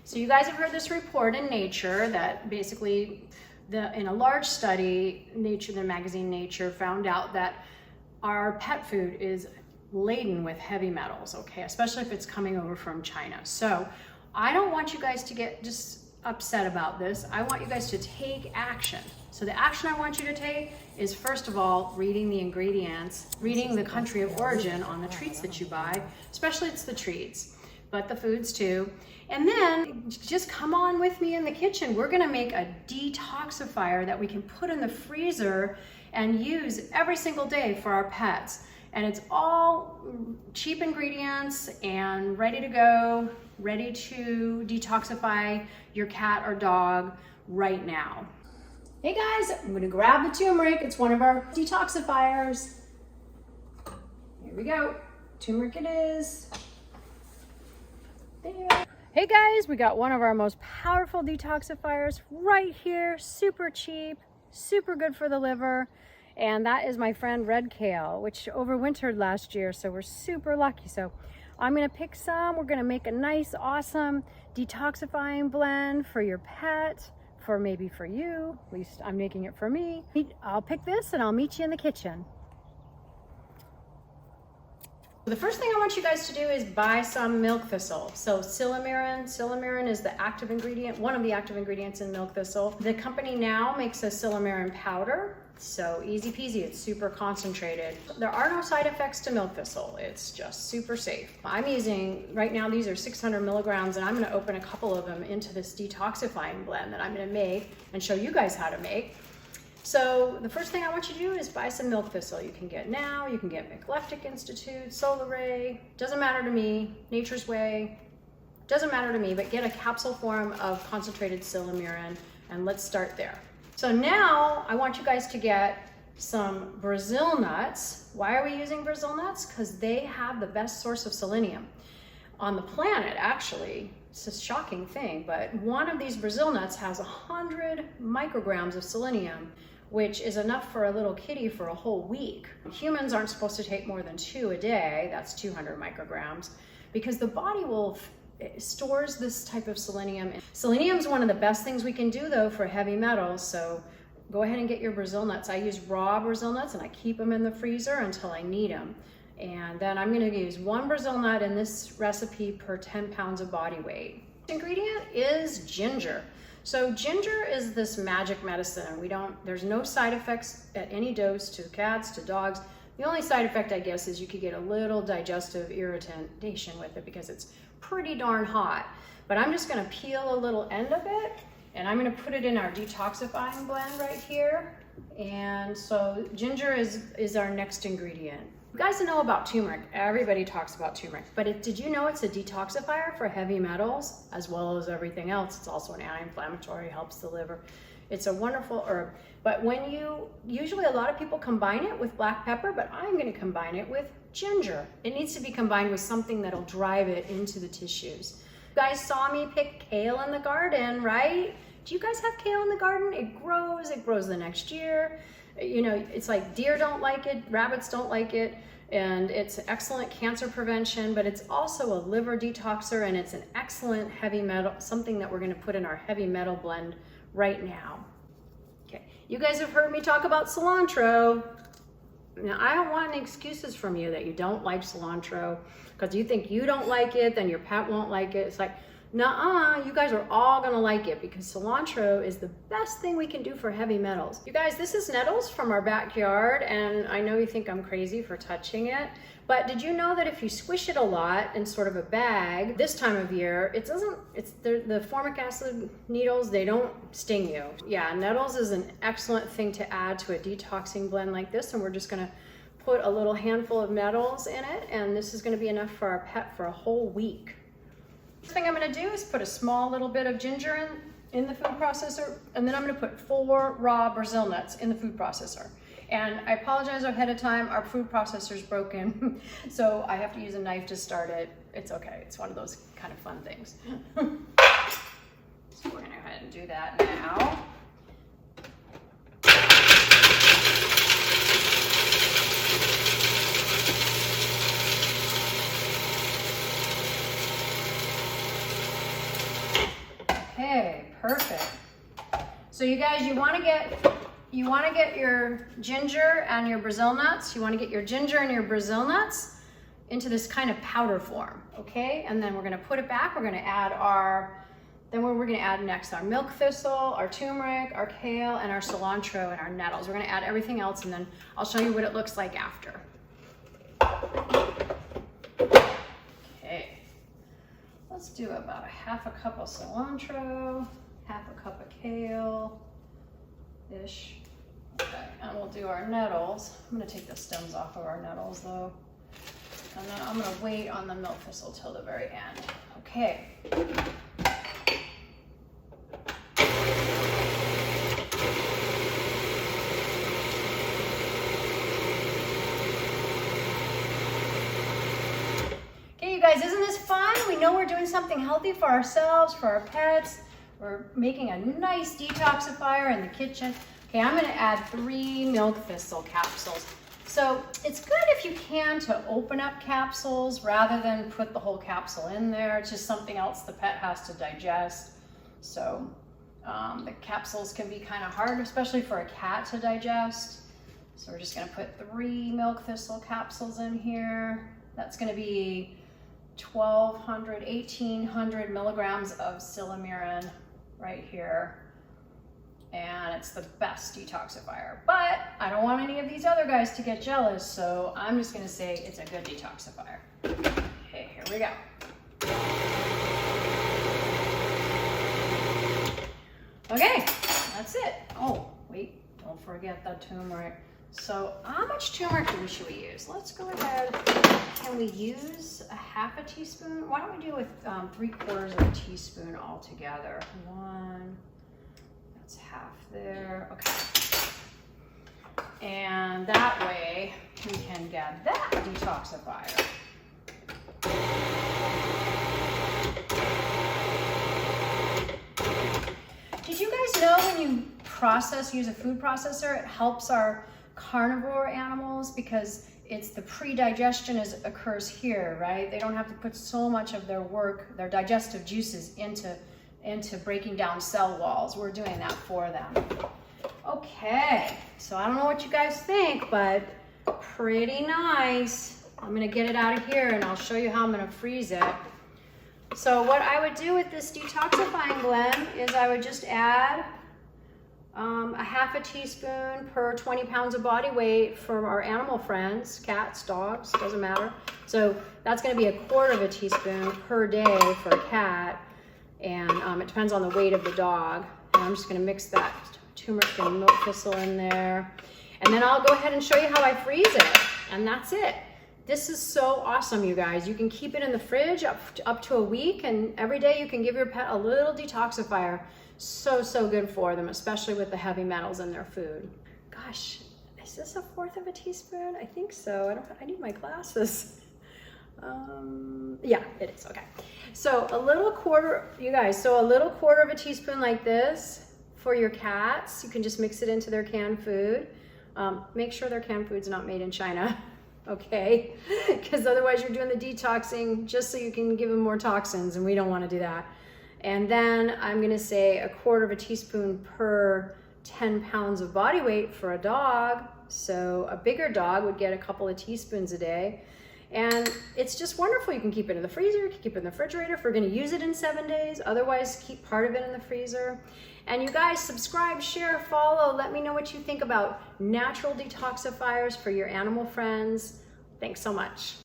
So you guys have heard this report in Nature that basically in a large study, Nature, the magazine Nature, found out that our pet food is laden with heavy metals, okay, especially if it's coming over from China. So I don't want you guys to get just upset about this. I want you guys to take action. So the action I want you to take is, first of all, reading the ingredients, reading the country of origin on the treats that you buy, especially it's the treats, but the foods too. And then just come on with me in the kitchen. We're gonna make a detoxifier that we can put in the freezer and use every single day for our pets. And it's all cheap ingredients and ready to go, ready to detoxify your cat or dog right now. Hey guys, I'm gonna grab the turmeric. It's one of our detoxifiers. Here we go. Turmeric it is. There. Hey guys, we got one of our most powerful detoxifiers right here. Super cheap, super good for the liver. And that is my friend red kale, which overwintered last year, so we're super lucky. So I'm gonna pick some. We're gonna make a nice, awesome detoxifying blend for your pet, for maybe for you. At least I'm making it for me. I'll pick this and I'll meet you in the kitchen. The first thing I want you guys to do is buy some milk thistle. So Silymarin is the active ingredient, one of the active ingredients in milk thistle. The company now makes a Silymarin powder. So easy peasy, it's super concentrated. There are no side effects to milk thistle. It's just super safe. I'm using, right now these are 600 milligrams, and I'm gonna open a couple of them into this detoxifying blend that I'm gonna make and show you guys how to make. So the first thing I want you to do is buy some milk thistle. You can get now, you can get McLeftic Institute, Solar Ray, doesn't matter to me, Nature's Way, doesn't matter to me, but get a capsule form of concentrated Silymarin, and let's start there. So now I want you guys to get some Brazil nuts. Why are we using Brazil nuts? Because they have the best source of selenium on the planet, actually. It's a shocking thing, but one of these Brazil nuts has 100 micrograms of selenium, which is enough for a little kitty for a whole week. Humans aren't supposed to take more than 2 a day. That's 200 micrograms, because the body it stores this type of selenium. Selenium is one of the best things we can do though for heavy metals, so go ahead and get your Brazil nuts. I use raw Brazil nuts and I keep them in the freezer until I need them. And then I'm gonna use 1 Brazil nut in this recipe per 10 pounds of body weight. The ingredient is ginger. So ginger is this magic medicine, and there's no side effects at any dose to cats, to dogs. The only side effect, I guess, is you could get a little digestive irritation with it because it's pretty darn hot. But I'm just gonna peel a little end of it, and I'm gonna put it in our detoxifying blend right here. And so ginger is our next ingredient. You guys know about turmeric. Everybody talks about turmeric, but did you know it's a detoxifier for heavy metals as well as everything else? It's also an anti-inflammatory, helps the liver. It's a wonderful herb. But usually a lot of people combine it with black pepper, but I'm gonna combine it with ginger. It needs to be combined with something that'll drive it into the tissues. You guys saw me pick kale in the garden, right? Do you guys have kale in the garden? It grows the next year. You know, it's like deer don't like it, rabbits don't like it, and it's excellent cancer prevention, but it's also a liver detoxer, and it's an excellent heavy metal, something that we're gonna put in our heavy metal blend right now. Okay, you guys have heard me talk about cilantro. Now, I don't want any excuses from you that you don't like cilantro, because you think you don't like it, then your pet won't like it. It's like, nuh-uh, you guys are all gonna like it, because cilantro is the best thing we can do for heavy metals. You guys, this is nettles from our backyard, and I know you think I'm crazy for touching it, but did you know that if you squish it a lot in sort of a bag this time of year, the formic acid needles, they don't sting you. Yeah, nettles is an excellent thing to add to a detoxing blend like this, and we're just gonna put a little handful of nettles in it, and this is gonna be enough for our pet for a whole week. First thing I'm gonna do is put a small little bit of ginger in the food processor, and then I'm gonna put 4 raw Brazil nuts in the food processor. And I apologize ahead of time, our food processor's broken, so I have to use a knife to start it. It's okay, it's one of those kind of fun things. So we're gonna go ahead and do that now. Okay, perfect. So you guys, you want to get your ginger and your Brazil nuts. You want to get your ginger and your Brazil nuts into this kind of powder form, okay? And then we're going to put it back. We're going to add then we're going to add next our milk thistle, our turmeric, our kale, and our cilantro and our nettles. We're going to add everything else, and then I'll show you what it looks like after. Okay, let's do about a half a cup of cilantro, half a cup of kale-ish. Okay, and we'll do our nettles. I'm going to take the stems off of our nettles though. And then I'm going to wait on the milk thistle till the very end. Okay. Okay, you guys, isn't this fun? We know we're doing something healthy for ourselves, for our pets. We're making a nice detoxifier in the kitchen. Okay, I'm going to add 3 milk thistle capsules. So it's good if you can to open up capsules rather than put the whole capsule in there. It's just something else the pet has to digest. So the capsules can be kind of hard, especially for a cat to digest. So we're just going to put 3 milk thistle capsules in here. That's going to be 1,200, 1,800 milligrams of Silymarin right here. And it's the best detoxifier. But I don't want any of these other guys to get jealous, so I'm just gonna say it's a good detoxifier. Okay, here we go. Okay, that's it. Oh, wait, don't forget the turmeric. So how much turmeric should we use? Let's go ahead. Can we use a half a teaspoon? Why don't we do with 3/4 of a teaspoon altogether? 1. That's half there. Okay. And that way we can get that detoxifier. Did you guys know when you use a food processor, it helps our carnivore animals because it's the pre-digestion occurs here, right? They don't have to put so much of their work, their digestive juices into breaking down cell walls. We're doing that for them. Okay, so I don't know what you guys think, but pretty nice. I'm gonna get it out of here and I'll show you how I'm gonna freeze it. So what I would do with this detoxifying blend is I would just add a half a teaspoon per 20 pounds of body weight for our animal friends, cats, dogs, doesn't matter. So that's gonna be 1/4 of a teaspoon per day for a cat. And it depends on the weight of the dog. And I'm just gonna mix that turmeric and milk thistle in there. And then I'll go ahead and show you how I freeze it. And that's it. This is so awesome, you guys. You can keep it in the fridge up to a week, and every day you can give your pet a little detoxifier. So, so good for them, especially with the heavy metals in their food. Gosh, is this 1/4 of a teaspoon? I think so. I need my glasses. Yeah, it is, okay. So a little 1/4, you guys, so a little 1/4 of a teaspoon like this for your cats. You can just mix it into their canned food. Make sure their canned food's not made in China, okay? Because otherwise you're doing the detoxing just so you can give them more toxins, and we don't want to do that. And then I'm gonna say 1/4 of a teaspoon per 10 pounds of body weight for a dog. So a bigger dog would get a couple of teaspoons a day. And it's just wonderful. You can keep it in the freezer, you can keep it in the refrigerator if we're gonna use it in 7 days. Otherwise, keep part of it in the freezer. And you guys subscribe, share, follow. Let me know what you think about natural detoxifiers for your animal friends. Thanks so much.